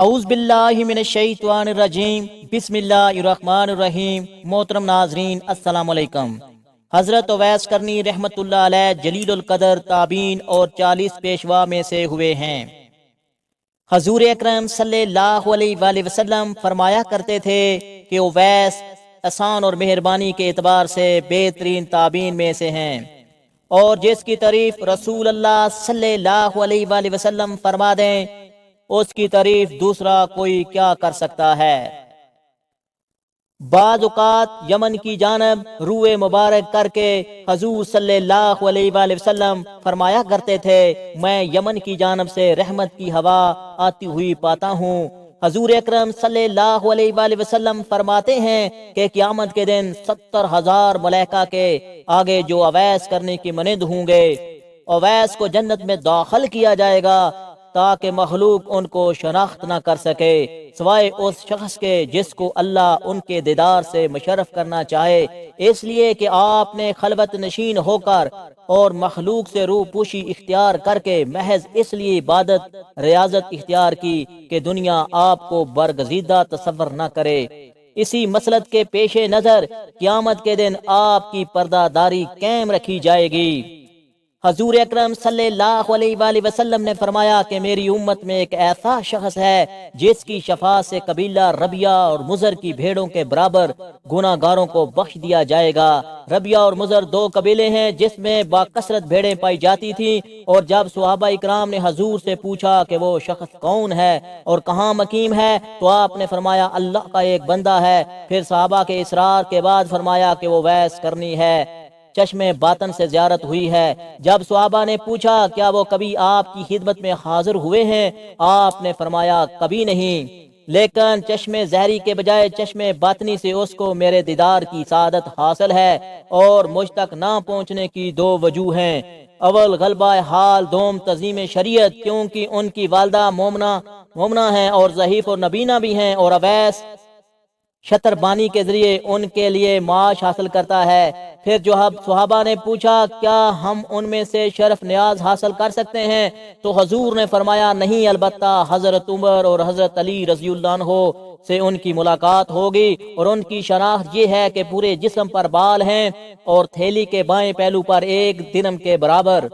اعوذ باللہ من الشیطان الرجیم، بسم اللہ الرحمن الرحیم۔ محترم ناظرین، السلام علیکم۔ حضرت اویس کرنی رحمت اللہ علیہ جلیل القدر تابعین اور 40 پیشوا میں سے ہوئے ہیں۔ حضور اکرم صلی اللہ علیہ وآلہ وسلم فرمایا کرتے تھے کہ اویس احسان اور مہربانی کے اعتبار سے بہترین تابعین میں سے ہیں، اور جس کی تعریف رسول اللہ صلی اللہ علیہ وآلہ وسلم فرما دیں اس کی تعریف دوسرا کوئی کیا کر سکتا ہے۔ بعض اوقات یمن کی جانب روئے مبارک کر کے حضور صلی اللہ علیہ وآلہ وسلم فرمایا کرتے تھے، میں یمن کی جانب سے رحمت کی ہوا آتی ہوئی پاتا ہوں۔ حضور اکرم صلی اللہ علیہ وآلہ وسلم فرماتے ہیں کہ قیامت کے دن 70,000 ملائکہ کے آگے جو اویس کرنے کی مانند ہوں گے، اویس کو جنت میں داخل کیا جائے گا تاکہ مخلوق ان کو شناخت نہ کر سکے سوائے اس شخص کے جس کو اللہ ان کے دیدار سے مشرف کرنا چاہے، اس لیے کہ آپ نے خلوت نشین ہو کر اور مخلوق سے روح پوشی اختیار کر کے محض اس لیے عبادت ریاضت اختیار کی کہ دنیا آپ کو برگزیدہ تصور نہ کرے۔ اسی مسلط کے پیش نظر قیامت کے دن آپ کی پردہ داری قائم رکھی جائے گی۔ حضور اکرم صلی اللہ علیہ وآلہ وسلم نے فرمایا کہ میری امت میں ایک ایسا شخص ہے جس کی شفاعت سے قبیلہ ربیہ اور مضر کی بھیڑوں کے برابر گناہ گاروں کو بخش دیا جائے گا۔ ربیہ اور مضر دو قبیلے ہیں جس میں باکثرت بھیڑیں پائی جاتی تھیں، اور جب صحابہ اکرام نے حضور سے پوچھا کہ وہ شخص کون ہے اور کہاں مقیم ہے تو آپ نے فرمایا اللہ کا ایک بندہ ہے۔ پھر صحابہ کے اصرار کے بعد فرمایا کہ وہ اویس کرنی ہے، چشم باطن سے زیارت ہوئی ہے۔ جب صحابہ نے پوچھا کیا وہ کبھی آپ کی خدمت میں حاضر ہوئے ہیں، آپ نے فرمایا کبھی نہیں، لیکن چشم ظاہری کے بجائے چشم باطنی سے اس کو میرے دیدار کی سعادت حاصل ہے، اور مجھ تک نہ پہنچنے کی دو وجوہ ہیں، اول غلبہ حال، دوم تعظیم شریعت، کیونکہ ان کی والدہ مومنہ ہیں اور ضعیف اور نبینہ بھی ہیں، اور اویس شتر بانی کے ذریعے ان کے لیے معاش حاصل کرتا ہے۔ پھر جو صحابہ نے پوچھا کیا ہم ان میں سے شرف نیاز حاصل کر سکتے ہیں تو حضور نے فرمایا نہیں، البتہ حضرت عمر اور حضرت علی رضی اللہ عنہ سے ان کی ملاقات ہوگی، اور ان کی شناخت یہ ہے کہ پورے جسم پر بال ہیں اور تھیلی کے بائیں پہلو پر ایک درم کے برابر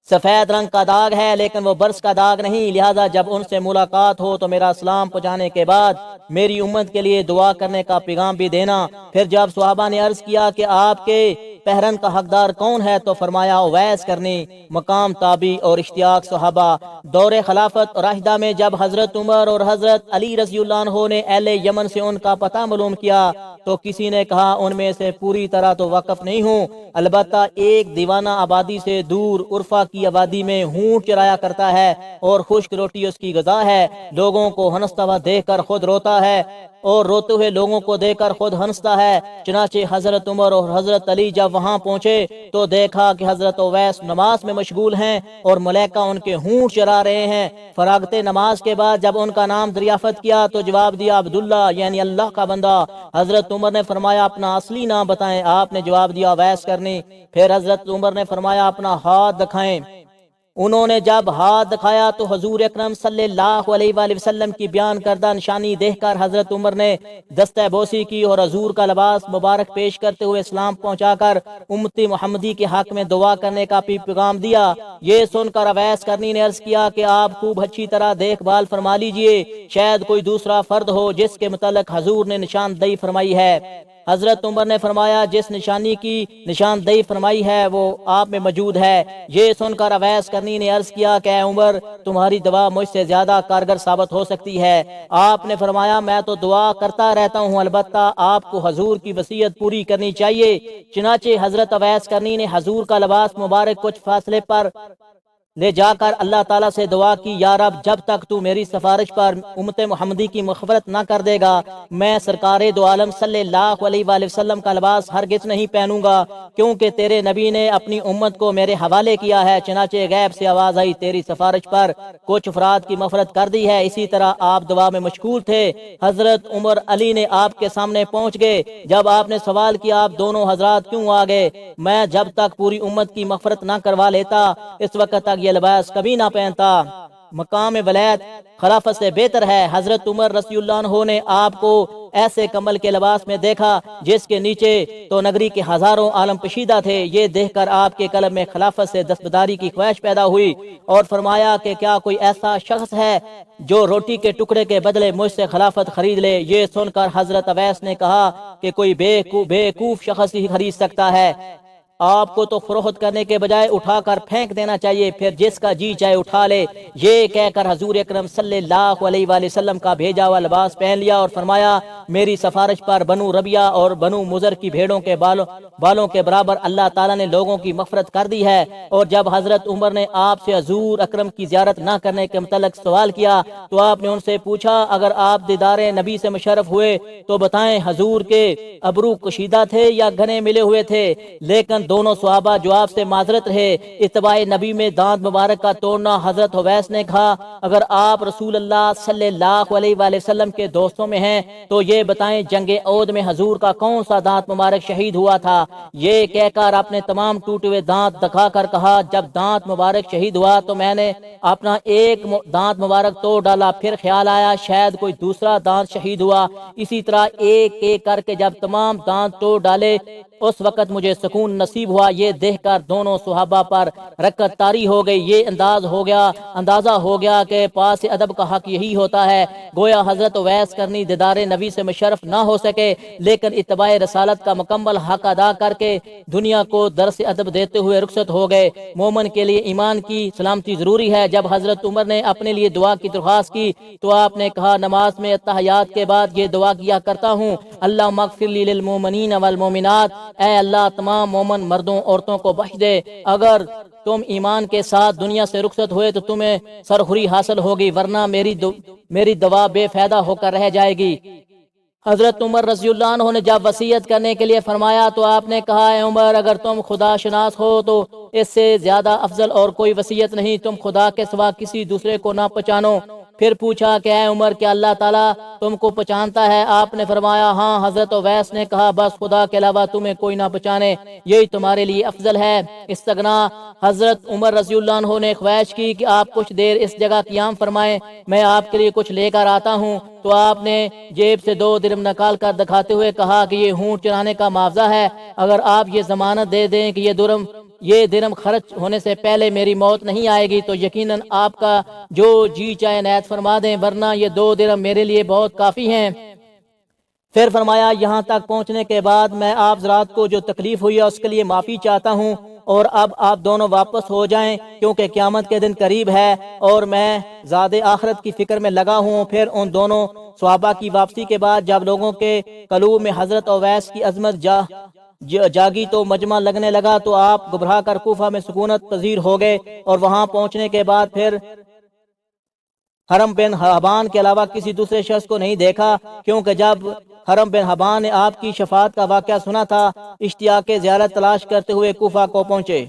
سفید رنگ کا داغ ہے، لیکن وہ برس کا داغ نہیں، لہذا جب ان سے ملاقات ہو تو میرا سلام پہنچانے کے بعد میری امت کے لیے دعا کرنے کا پیغام بھی دینا۔ پھر جب صحابہ نے عرض کیا کہ آپ کے پہرن کا حقدار کون ہے تو فرمایا اویس کرنی۔ مقام تابی اور اشتیاق صحابہ۔ دور خلافت راشدہ میں جب حضرت عمر اور حضرت علی رضی اللہ عنہ نے اہل یمن سے ان کا پتہ معلوم کیا تو کسی نے کہا ان میں سے پوری طرح تو واقف نہیں ہوں، البتہ ایک دیوانہ آبادی سے دور عرفہ کی آبادی میں اونٹ چرایا کرتا ہے اور خشک روٹی اس کی غذا ہے، لوگوں کو ہنستا ہوا دیکھ کر خود روتا ہے اور روتے ہوئے لوگوں کو دیکھ کر خود ہنستا ہے۔ چنانچہ حضرت عمر اور حضرت علی جب وہاں پہنچے تو دیکھا کہ حضرت اویس نماز میں مشغول ہیں اور ملائکہ ان کے اونٹ چرا رہے ہیں۔ فراغت نماز کے بعد جب ان کا نام دریافت کیا تو جواب دیا عبداللہ، یعنی اللہ کا بندہ۔ حضرت عمر نے فرمایا اپنا اصلی نام بتائیں، آپ نے جواب دیا اویس کرنی۔ پھر حضرت عمر نے فرمایا اپنا ہاتھ دکھائیں، انہوں نے جب ہاتھ دکھایا تو حضور اکرم صلی اللہ علیہ وآلہ وسلم کی بیان کردہ نشانی دیکھ کر حضرت عمر نے دستہ بوسی کی اور حضور کا لباس مبارک پیش کرتے ہوئے اسلام پہنچا کر امتی محمدی کے حق میں دعا کرنے کا بھی پیغام دیا۔ یہ سن کر اویس کرنی نے عرض کیا کہ آپ خوب اچھی طرح دیکھ بھال فرما لیجئے، شاید کوئی دوسرا فرد ہو جس کے متعلق حضور نے نشاندہی فرمائی ہے۔ حضرت عمر نے فرمایا جس نشانی کی نشاندہی فرمائی ہے وہ آپ میں موجود ہے۔ یہ سن کر اویس کرنی نے عرض کیا کہ اے عمر، تمہاری دعا مجھ سے زیادہ کارگر ثابت ہو سکتی ہے۔ آپ نے فرمایا میں تو دعا کرتا رہتا ہوں، البتہ آپ کو حضور کی وصیت پوری کرنی چاہیے۔ چنانچہ حضرت اویس کرنی نے حضور کا لباس مبارک کچھ فاصلے پر لے جا کر اللہ تعالیٰ سے دعا کی، یا رب جب تک تو میری سفارش پر امت محمدی کی مغفرت نہ کر دے گا میں سرکار دو عالم صلی اللہ علیہ وآلہ وسلم کا لباس ہرگز نہیں پہنوں گا، کیونکہ تیرے نبی نے اپنی امت کو میرے حوالے کیا ہے۔ چنانچہ غیب سے آواز آئی تیری سفارش پر کچھ افراد کی مغفرت کر دی ہے۔ اسی طرح آپ دعا میں مشغول تھے۔ حضرت عمر علی نے آپ کے سامنے پہنچ گئے۔ جب آپ نے سوال کیا آپ دونوں حضرات کیوں آ گئے، میں جب تک پوری امت کی مغفرت نہ کروا لیتا اس وقت تک یہ لباس کبھی نہ پہنتا۔ مقام ولایت خلافت سے بہتر ہے۔ حضرت عمر رضی اللہ عنہ نے آپ کو ایسے کمل کے لباس میں دیکھا جس کے نیچے تو نگری کے ہزاروں عالم پشیدہ تھے۔ یہ دیکھ کر آپ کے قلب میں خلافت سے دستبرداری کی خواہش پیدا ہوئی اور فرمایا کہ کیا کوئی ایسا شخص ہے جو روٹی کے ٹکڑے کے بدلے مجھ سے خلافت خرید لے؟ یہ سن کر حضرت اویس نے کہا کہ کوئی بیوقوف شخص ہی خرید سکتا ہے، آپ کو تو فروخت کرنے کے بجائے اٹھا کر پھینک دینا چاہیے، پھر جس کا جی چاہے اٹھا لے۔ یہ کہہ کر حضور اکرم صلی اللہ علیہ وآلہ وسلم کا بھیجا ہوا لباس پہن لیا اور فرمایا میری سفارش پر بنو ربیہ اور بنو مضر کی بھیڑوں کے بالوں کے برابر اللہ تعالیٰ نے لوگوں کی مغفرت کر دی ہے۔ اور جب حضرت عمر نے آپ سے حضور اکرم کی زیارت نہ کرنے کے متعلق سوال کیا تو آپ نے ان سے پوچھا اگر آپ دیدار نبی سے مشرف ہوئے تو بتائیں حضور کے ابرو کشیدہ تھے یا گھنے ملے ہوئے تھے؟ لیکن دونوں صحابہ جواب سے معذرت رہے۔ اتباع نبی میں دانت مبارک کا توڑنا۔ حضرت حویس نے کہا اگر آپ رسول اللہ صلی اللہ علیہ وآلہ وسلم کے دوستوں میں ہیں تو یہ بتائیں جنگ احد میں حضور کا کون سا دانت مبارک شہید ہوا تھا؟ یہ کہہ کر اپنے تمام ٹوٹے ہوئے دانت دکھا کر کہا جب دانت مبارک شہید ہوا تو میں نے اپنا ایک دانت مبارک توڑ ڈالا، پھر خیال آیا شاید کوئی دوسرا دانت شہید ہوا، اسی طرح ایک ایک کر کے جب تمام دانت توڑ ڈالے اس وقت مجھے سکون نصیب ہوا۔ یہ دیکھ کر دونوں صحابہ پر رکعت طاری ہو گئی۔ یہ اندازہ ہو گیا کہ پاس ادب کا حق یہی ہوتا ہے۔ گویا حضرت اویس کرنی دیدار نبی سے مشرف نہ ہو سکے لیکن اتباع رسالت کا مکمل حق ادا کر کے دنیا کو درس ادب دیتے ہوئے رخصت ہو گئے۔ مومن کے لیے ایمان کی سلامتی ضروری ہے۔ جب حضرت عمر نے اپنے لیے دعا کی درخواست کی تو آپ نے کہا نماز میں اتحیات کے بعد یہ دعا کیا کرتا ہوں اللہم اغفر لی للمؤمنین والمؤمنات، اے اللہ تمام مومن مردوں عورتوں کو بخش دے۔ اگر تم ایمان کے ساتھ دنیا سے رخصت ہوئے تو تمہیں سرخوری حاصل ہوگی ورنہ میری دعا بے فائدہ ہو کر رہ جائے گی۔ حضرت عمر رضی اللہ عنہ نے جب وصیت کرنے کے لیے فرمایا تو آپ نے کہا اے عمر اگر تم خدا شناس ہو تو اس سے زیادہ افضل اور کوئی وصیت نہیں، تم خدا کے سوا کسی دوسرے کو نہ پہچانو۔ پھر پوچھا کہ اے عمر کیا اللہ تعالیٰ تم کو پہچانتا ہے؟ آپ نے فرمایا ہاں۔ حضرت اویس نے کہا بس خدا کے علاوہ تمہیں کوئی نہ پہچانے، یہی تمہارے لیے افضل ہے۔ استغنا۔ حضرت عمر رضی اللہ عنہ نے خواہش کی کہ آپ کچھ دیر اس جگہ قیام فرمائیں، میں آپ کے لیے کچھ لے کر آتا ہوں۔ تو آپ نے جیب سے 2 درم نکال کر دکھاتے ہوئے کہا کہ یہ اونٹ چرانے کا معاوضہ ہے، اگر آپ یہ ضمانت دے دیں کہ یہ درم خرچ ہونے سے پہلے میری موت نہیں آئے گی تو یقیناً آپ کا جو جی چاہے عنایت فرما دیں، ورنہ یہ 2 درم میرے لیے بہت کافی ہیں۔ پھر فرمایا یہاں تک پہنچنے کے بعد میں آپ حضرات کو جو تکلیف ہوئی ہے اس کے لیے معافی چاہتا ہوں اور اب آپ دونوں واپس ہو جائیں کیونکہ قیامت کے دن قریب ہے اور میں زیادہ آخرت کی فکر میں لگا ہوں۔ پھر ان دونوں صحابہ کی واپسی کے بعد جب لوگوں کے قلوب میں حضرت اویس کی عظمت جاگی تو مجمع لگنے لگا تو آپ گھبرا کر کوفہ میں سکونت پذیر ہو گئے اور وہاں پہنچنے کے بعد پھر حرم بن حبان کے علاوہ کسی دوسرے شخص کو نہیں دیکھا کیونکہ جب حرم بن حبان نے آپ کی شفاعت کا واقعہ سنا تھا اشتیاق زیارت تلاش کرتے ہوئے کوفہ کو پہنچے۔